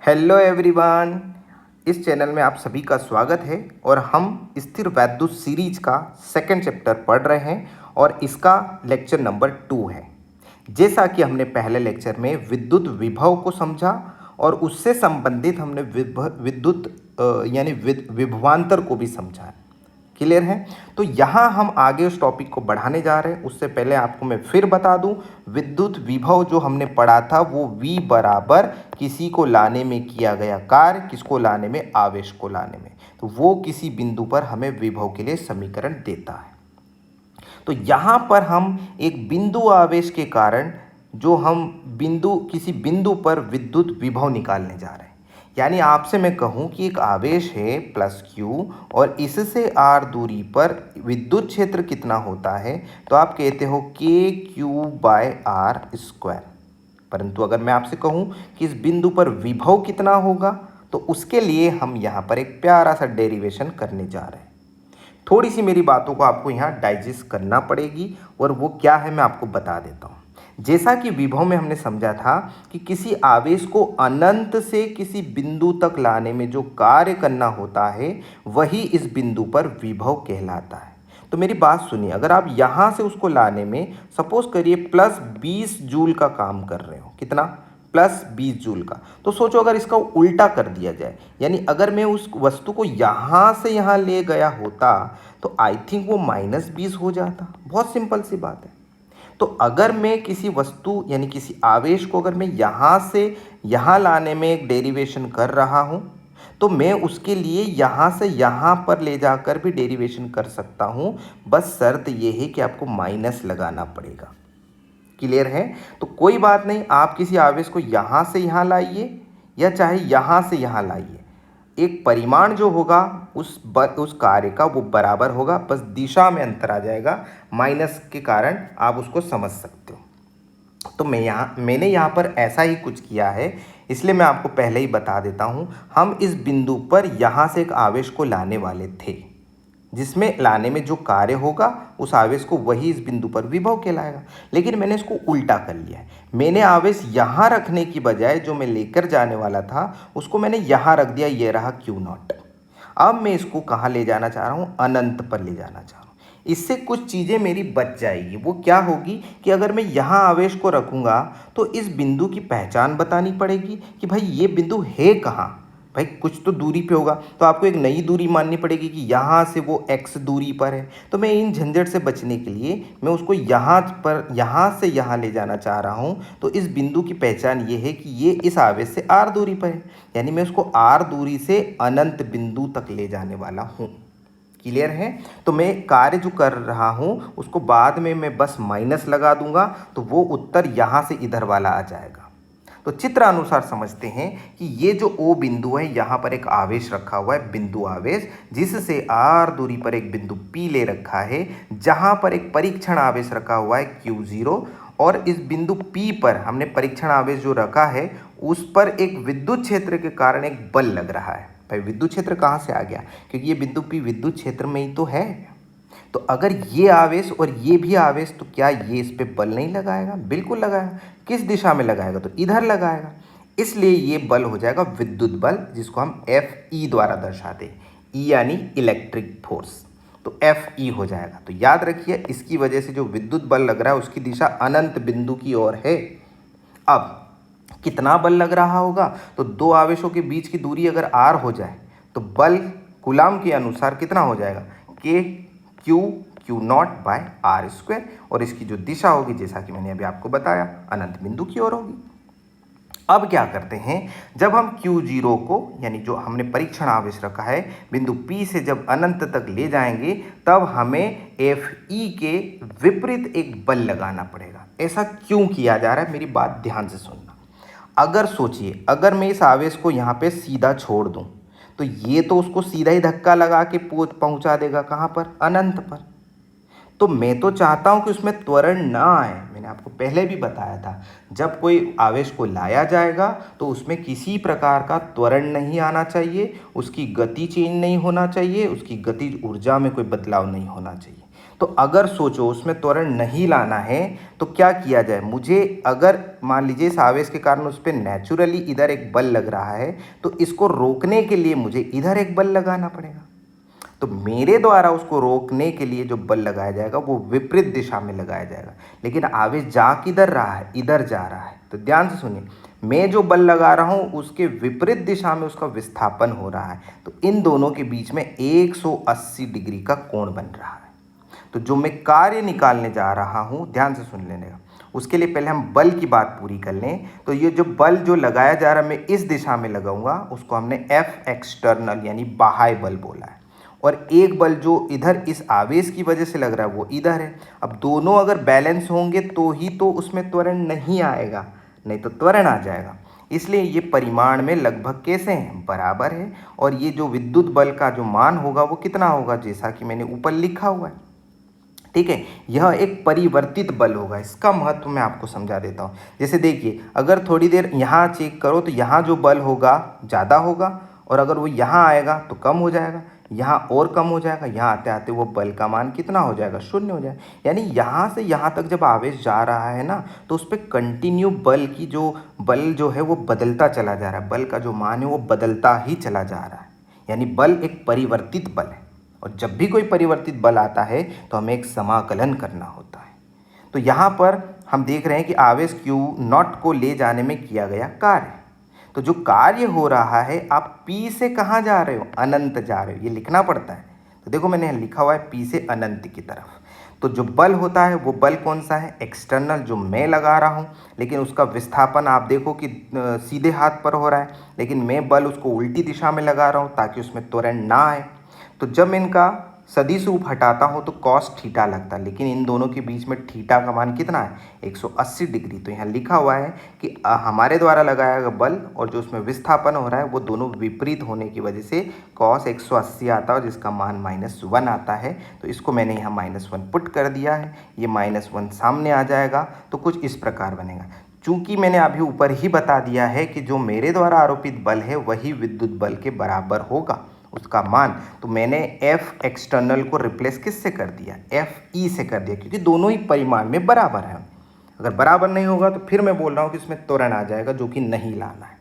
Hello everyone. इस channel में आप सभी का स्वागत है और हम स्थिर वैद्युत सीरीज का सेकंड चैप्टर पढ़ रहे हैं और इसका लेक्चर नंबर 2 है। जैसा कि हमने पहले लेक्चर में विद्युत विभव को समझा और उससे संबंधित हमने विद्युत यानी विभवांतर को भी समझा। क्लियर है? तो यहाँ हम आगे उस टॉपिक को बढ़ाने जा रहे हैं। उससे पहले आपको मैं फिर बता दूं, विद्युत विभव जो हमने पढ़ा था वो V बराबर किसी को लाने में किया गया कार्य, किसको लाने में, आवेश को लाने में, तो वो किसी बिंदु पर हमें विभव के लिए समीकरण देता है। तो यहाँ पर हम एक बिंदु आवेश के कारण जो हम किसी बिंदु पर विद्युत विभव निकालने जा रहे हैं। यानी आपसे मैं कहूँ कि एक आवेश है प्लस Q और इससे R दूरी पर विद्युत क्षेत्र कितना होता है, तो आप कहते हो KQ/R²। परंतु अगर मैं आपसे कहूँ कि इस बिंदु पर विभव कितना होगा, तो उसके लिए हम यहाँ पर एक प्यारा सा डेरिवेशन करने जा रहे हैं। थोड़ी सी मेरी बातों को आपको यहाँ डाइजेस्ट करना पड़ेगी और वो क्या है मैं आपको बता देता हूँ। जैसा कि विभव में हमने समझा था कि किसी आवेश को अनंत से किसी बिंदु तक लाने में जो कार्य करना होता है वही इस बिंदु पर विभव कहलाता है। तो मेरी बात सुनिए, अगर आप यहाँ से उसको लाने में सपोज करिए प्लस 20 जूल का काम कर रहे हो, कितना, प्लस 20 जूल का, तो सोचो अगर इसका उल्टा कर दिया जाए, यानी अगर मैं उस वस्तु को यहाँ से यहाँ ले गया होता तो आई थिंक वो -20 हो जाता। बहुत सिंपल सी बात है। तो अगर मैं किसी वस्तु यानी किसी आवेश को अगर मैं यहाँ से यहाँ लाने में एक डेरिवेशन कर रहा हूँ तो मैं उसके लिए यहाँ से यहाँ पर ले जाकर भी डेरिवेशन कर सकता हूँ। बस शर्त ये है कि आपको माइनस लगाना पड़ेगा। क्लियर है? तो कोई बात नहीं, आप किसी आवेश को यहाँ से यहाँ लाइए या चाहे यहाँ से यहाँ लाइए, एक परिमाण जो होगा उस कार्य का वो बराबर होगा, बस दिशा में अंतर आ जाएगा। माइनस के कारण आप उसको समझ सकते हो। तो मैंने यहाँ पर ऐसा ही कुछ किया है, इसलिए मैं आपको पहले ही बता देता हूँ। हम इस बिंदु पर यहाँ से एक आवेश को लाने वाले थे, जिसमें लाने में जो कार्य होगा उस आवेश को वही इस बिंदु पर विभव कहलाएगा। लेकिन मैंने इसको उल्टा कर लिया है। मैंने आवेश यहाँ रखने की बजाय जो मैं लेकर जाने वाला था उसको मैंने यहाँ रख दिया, ये रहा Q0। अब मैं इसको कहाँ ले जाना चाह रहा हूँ, अनंत पर ले जाना चाह रहा हूँ। इससे कुछ चीज़ें मेरी बच जाएगी। वो क्या होगी कि अगर मैं यहाँ आवेश को रखूँगा तो इस बिंदु की पहचान बतानी पड़ेगी कि भाई ये बिंदु है कहाँ, भाई कुछ तो दूरी पे होगा, तो आपको एक नई दूरी माननी पड़ेगी कि यहाँ से वो x दूरी पर है। तो मैं इन झंझट से बचने के लिए मैं उसको यहाँ से यहाँ ले जाना चाह रहा हूँ। तो इस बिंदु की पहचान ये है कि ये इस आवेश से r दूरी पर है, यानी मैं उसको r दूरी से अनंत बिंदु तक ले जाने वाला हूँ। क्लियर है? तो मैं कार्य जो कर रहा हूँ उसको बाद में मैं बस माइनस लगा दूंगा, तो वो उत्तर यहाँ से इधर वाला आ जाएगा। तो चित्र अनुसार समझते हैं कि ये जो O बिंदु है, यहाँ पर एक आवेश रखा हुआ है, बिंदु आवेश, जिससे R दूरी पर एक बिंदु P ले रखा है, जहाँ पर एक परीक्षण आवेश रखा हुआ है Q0, और इस बिंदु P पर हमने परीक्षण आवेश जो रखा है उस पर एक विद्युत क्षेत्र के कारण एक बल लग रहा है। भाई विद्युत क्षेत्र कहाँ से आ गया, क्योंकि ये बिंदु P विद्युत क्षेत्र में ही तो है। तो अगर ये आवेश और ये भी आवेश, तो क्या ये इस पे बल नहीं लगाएगा? बिल्कुल लगाएगा। किस दिशा में लगाएगा? तो इधर लगाएगा। इसलिए ये बल हो जाएगा विद्युत बल, जिसको हम Fe द्वारा दर्शाते हैं। E यानी इलेक्ट्रिक फोर्स, तो Fe हो जाएगा। तो याद रखिए, इसकी वजह से जो विद्युत बल लग रहा है उसकी दिशा अनंत बिंदु की ओर है। अब कितना बल लग रहा होगा, तो दो आवेशों के बीच की दूरी अगर r हो जाए तो बल कूलाम के अनुसार कितना हो जाएगा, Q0/r², और इसकी जो दिशा होगी जैसा कि मैंने अभी आपको बताया अनंत बिंदु की ओर होगी। अब क्या करते हैं, जब हम Q0 को यानी जो हमने परीक्षण आवेश रखा है बिंदु P से जब अनंत तक ले जाएंगे, तब हमें Fe के विपरीत एक बल लगाना पड़ेगा। ऐसा क्यों किया जा रहा है, मेरी बात ध्यान से सुनना। अगर सोचिए, अगर मैं इस आवेश को यहाँ पे सीधा छोड़ दूँ तो ये तो उसको सीधा ही धक्का लगा के पहुँचा देगा, कहाँ पर, अनंत पर। तो मैं तो चाहता हूँ कि उसमें त्वरण ना आए। मैंने आपको पहले भी बताया था, जब कोई आवेश को लाया जाएगा तो उसमें किसी प्रकार का त्वरण नहीं आना चाहिए, उसकी गति चेंज नहीं होना चाहिए, उसकी गतिज ऊर्जा में कोई बदलाव नहीं होना चाहिए। तो अगर सोचो उसमें त्वरण नहीं लाना है तो क्या किया जाए। मुझे अगर मान लीजिए इस आवेश के कारण उस पर नेचुरली इधर एक बल लग रहा है तो इसको रोकने के लिए मुझे इधर एक बल लगाना पड़ेगा। तो मेरे द्वारा उसको रोकने के लिए जो बल लगाया जाएगा वो विपरीत दिशा में लगाया जाएगा। लेकिन आवेश जा किधर रहा है, इधर जा रहा है। तो ध्यान से सुनिए, मैं जो बल लगा रहा हूँ उसके विपरीत दिशा में उसका विस्थापन हो रहा है। तो इन दोनों के बीच में 180 डिग्री का कोण बन रहा है। तो जो मैं कार्य निकालने जा रहा हूँ, ध्यान से सुन लेने का, उसके लिए पहले हम बल की बात पूरी कर लें। तो ये जो बल जो लगाया जा रहा है मैं इस दिशा में लगाऊंगा, उसको हमने एफ एक्सटर्नल यानी बाह्य बल बोला है। और एक बल जो इधर इस आवेश की वजह से लग रहा है वो इधर है। अब दोनों अगर बैलेंस होंगे तो ही तो उसमें त्वरण नहीं आएगा, नहीं तो त्वरण आ जाएगा। इसलिए ये परिमाण में लगभग कैसे हैं, बराबर है। और ये जो विद्युत बल का जो मान होगा वो कितना होगा, जैसा कि मैंने ऊपर लिखा हुआ है। ठीक है, यह एक परिवर्तित बल होगा। इसका महत्व मैं आपको समझा देता हूँ। जैसे देखिए, अगर थोड़ी देर यहाँ चेक करो तो यहाँ जो बल होगा ज़्यादा होगा, और अगर वो यहाँ आएगा तो कम हो जाएगा, यहाँ और कम हो जाएगा, यहाँ आते आते वो बल का मान कितना हो जाएगा, शून्य हो जाएगा। यानी यहाँ से यहाँ तक जब आवेश जा रहा है ना तो उस पर कंटिन्यू बल जो है वो बदलता चला जा रहा है। बल का जो मान है वो बदलता ही चला जा रहा है। यानी बल एक परिवर्तित बल है। और जब भी कोई परिवर्तित बल आता है तो हमें एक समाकलन करना होता है। तो यहाँ पर हम देख रहे हैं कि आवेश Q नॉट को ले जाने में किया गया कार्य। तो जो कार्य हो रहा है, आप P से कहाँ जा रहे हो, अनंत जा रहे हो, ये लिखना पड़ता है। तो देखो मैंने लिखा हुआ है P से अनंत की तरफ। तो जो बल होता है वो बल कौन सा है, एक्सटर्नल, जो मैं लगा रहा हूँ। लेकिन उसका विस्थापन आप देखो कि सीधे हाथ पर हो रहा है, लेकिन मैं बल उसको उल्टी दिशा में लगा रहा हूँ ताकि उसमें त्वरण ना आए। तो जब मैं इनका सदिश रूप हटाता हूँ तो कॉस थीटा लगता है, लेकिन इन दोनों के बीच में थीटा का मान कितना है, 180 डिग्री। तो यहाँ लिखा हुआ है कि हमारे द्वारा लगाया गया बल और जो उसमें विस्थापन हो रहा है वो दोनों विपरीत होने की वजह से कॉस 180 आता है, जिसका मान -1 आता है। तो इसको मैंने यहाँ -1 पुट कर दिया है, ये -1 सामने आ जाएगा। तो कुछ इस प्रकार बनेगा। चूँकि मैंने अभी ऊपर ही बता दिया है कि जो मेरे द्वारा आरोपित बल है वही विद्युत बल के बराबर होगा, उसका मान। तो मैंने एफ एक्सटर्नल को रिप्लेस किससे कर दिया, एफ ई से कर दिया, क्योंकि दोनों ही परिमाण में बराबर है। अगर बराबर नहीं होगा तो फिर मैं बोल रहा हूँ कि इसमें त्वरण आ जाएगा, जो कि नहीं लाना है।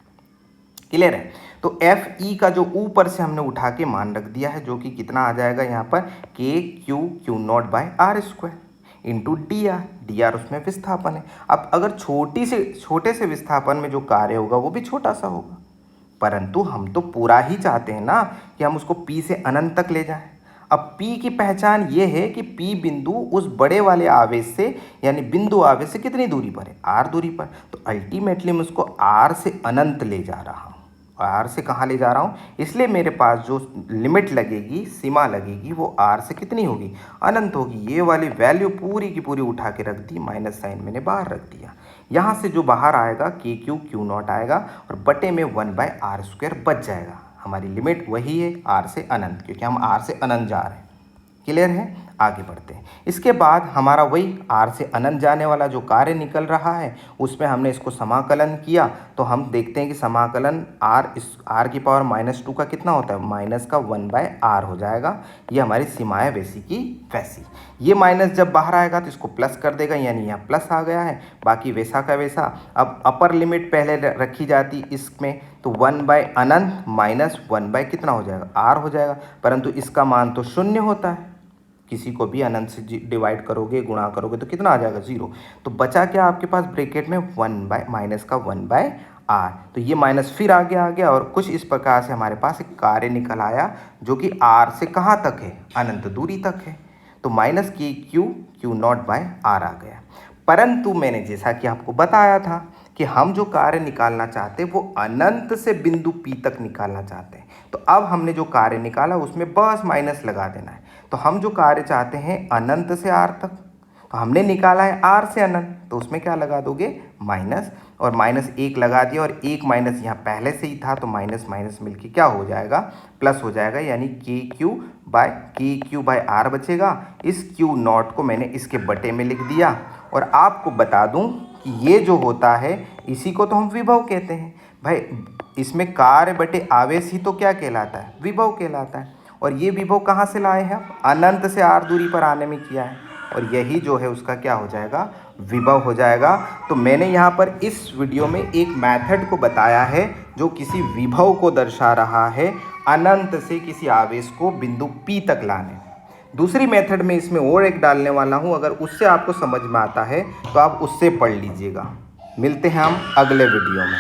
क्लियर है। तो एफ ई का जो ऊपर से हमने उठा के मान रख दिया है, जो कि कितना आ जाएगा यहाँ पर, K Q naught by R square into D R. D R उसमें विस्थापन है। अब अगर छोटे से विस्थापन में जो कार्य होगा वो भी छोटा सा होगा, परंतु हम तो पूरा ही चाहते हैं ना कि हम उसको P से अनंत तक ले जाएं। अब P की पहचान ये है कि P बिंदु उस बड़े वाले आवेश से यानी बिंदु आवेश से कितनी दूरी पर है, R दूरी पर। तो अल्टीमेटली मैं उसको R से अनंत ले जा रहा हूँ। R से कहाँ ले जा रहा हूँ, इसलिए मेरे पास जो लिमिट लगेगी, सीमा लगेगी, वो R से कितनी होगी, अनंत होगी। ये वाली वैल्यू पूरी की पूरी उठा के रख दी, माइनस साइन मैंने बाहर रख दिया। यहाँ से जो बाहर आएगा क्यू नॉट आएगा और बटे में 1/r² बच जाएगा। हमारी लिमिट वही है R से अनंत, क्योंकि हम R से अनंत जा रहे हैं। क्लियर है। आगे बढ़ते हैं। इसके बाद हमारा वही R से अनंत जाने वाला जो कार्य निकल रहा है उसमें हमने इसको समाकलन किया। तो हम देखते हैं कि समाकलन R की पावर -2 का कितना होता है, माइनस का 1/r हो जाएगा। ये हमारी सीमाएं वैसी की वैसी। ये माइनस जब बाहर आएगा तो इसको प्लस कर देगा, यानी यहाँ प्लस आ गया है, बाकी वैसा का वैसा। अब अपर लिमिट पहले रखी जाती इसमें, तो 1/अनंत माइनस 1/ कितना हो जाएगा, r हो जाएगा। परंतु इसका मान तो शून्य होता है, किसी को भी अनंत से डिवाइड करोगे, गुणा करोगे तो कितना आ जाएगा, 0। तो बचा क्या आपके पास ब्रैकेट में, माइनस का 1/r। तो ये माइनस फिर आगे आ गया और कुछ इस प्रकार से हमारे पास एक कार्य निकल आया जो कि r से कहाँ तक है, अनंत दूरी तक है। तो minus Q naught by R आ गया। परंतु मैंने जैसा कि आपको बताया था कि हम जो कार्य निकालना चाहते हैं वो अनंत से बिंदु P तक निकालना चाहते हैं। तो अब हमने जो कार्य निकाला उसमें बस माइनस लगा देना है। तो हम जो कार्य चाहते हैं अनंत से R तक, तो हमने निकाला है R से अनंत, तो उसमें क्या लगा दोगे, माइनस, और -1 लगा दिया, और एक माइनस यहाँ पहले से ही था तो माइनस माइनस मिलके क्या हो जाएगा, प्लस हो जाएगा, यानी के क्यू बाय आर बचेगा। इस क्यू नॉट को मैंने इसके बटे में लिख दिया। और आपको बता दूं कि ये जो होता है इसी को तो हम विभव कहते हैं। भाई इसमें कार्य बटे आवेश ही तो क्या कहलाता है, विभव कहलाता है। और ये विभव कहाँ से लाए हैं? अनंत से r दूरी पर आने में किया है, और यही जो है उसका क्या हो जाएगा? विभव हो जाएगा। तो मैंने यहाँ पर इस वीडियो में एक मेथड को बताया है जो किसी विभव को दर्शा रहा है अनंत से किसी आवेश को बिंदु P तक लाने। दूसरी मेथड में इसमें और एक डालने वाला हूँ, अगर उससे आपको समझ में आता है तो आप उससे पढ़ लीजिएगा। मिलते हैं हम अगले वीडियो में।